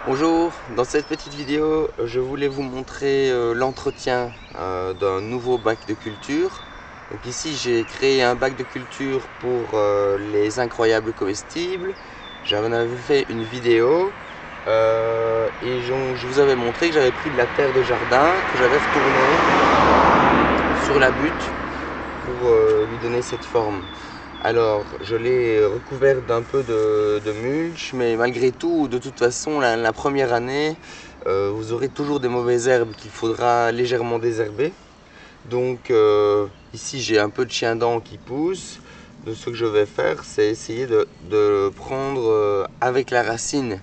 Bonjour, dans cette petite vidéo, je voulais vous montrer l'entretien d'un nouveau bac de culture. Donc ici, j'ai créé un bac de culture pour les incroyables comestibles. J'en avais fait une vidéo et je vous avais montré que j'avais pris de la terre de jardin que j'avais retournée sur la butte pour lui donner cette forme. Alors, je l'ai recouvert d'un peu de mulch, mais malgré tout, de toute façon, la première année, vous aurez toujours des mauvaises herbes qu'il faudra légèrement désherber. Donc, ici, j'ai un peu de chien-dent qui pousse. Donc, ce que je vais faire, c'est essayer de prendre avec la racine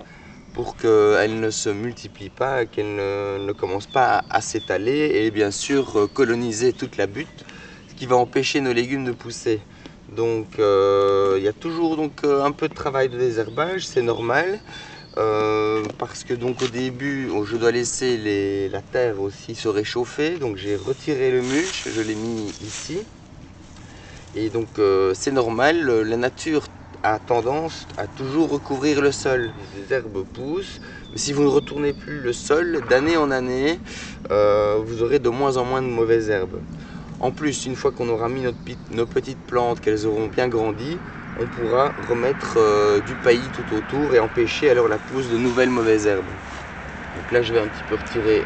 pour qu'elle ne se multiplie pas, qu'elle ne commence pas à s'étaler et bien sûr coloniser toute la butte, ce qui va empêcher nos légumes de pousser. Donc il y a toujours un peu de travail de désherbage, c'est normal. Parce que donc au début je dois laisser la terre aussi se réchauffer, donc j'ai retiré le mulch, je l'ai mis ici et donc c'est normal, la nature a tendance à toujours recouvrir le sol. Les herbes poussent, mais si vous ne retournez plus le sol d'année en année, vous aurez de moins en moins de mauvaises herbes. En plus, une fois qu'on aura mis nos petites plantes, qu'elles auront bien grandi, on pourra remettre du paillis tout autour et empêcher alors la pousse de nouvelles mauvaises herbes. Donc là, je vais un petit peu retirer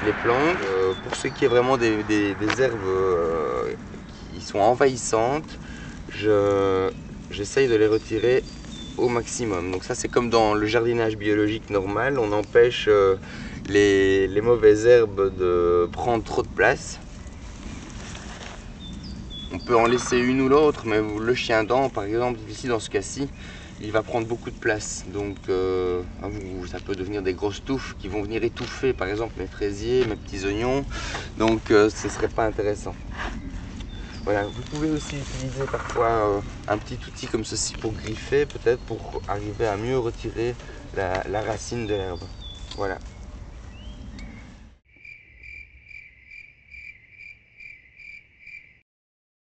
les plantes. Pour ce qui est vraiment des herbes qui sont envahissantes, j'essaye de les retirer au maximum. Donc ça, c'est comme dans le jardinage biologique normal, on empêche les mauvaises herbes de prendre trop de place. On peut en laisser une ou l'autre, mais le chien-dent, par exemple, ici dans ce cas-ci, il va prendre beaucoup de place. Donc ça peut devenir des grosses touffes qui vont venir étouffer, par exemple, mes fraisiers, mes petits oignons. Donc ce ne serait pas intéressant. Voilà, vous pouvez aussi utiliser parfois un petit outil comme ceci pour griffer, peut-être pour arriver à mieux retirer la racine de l'herbe. Voilà.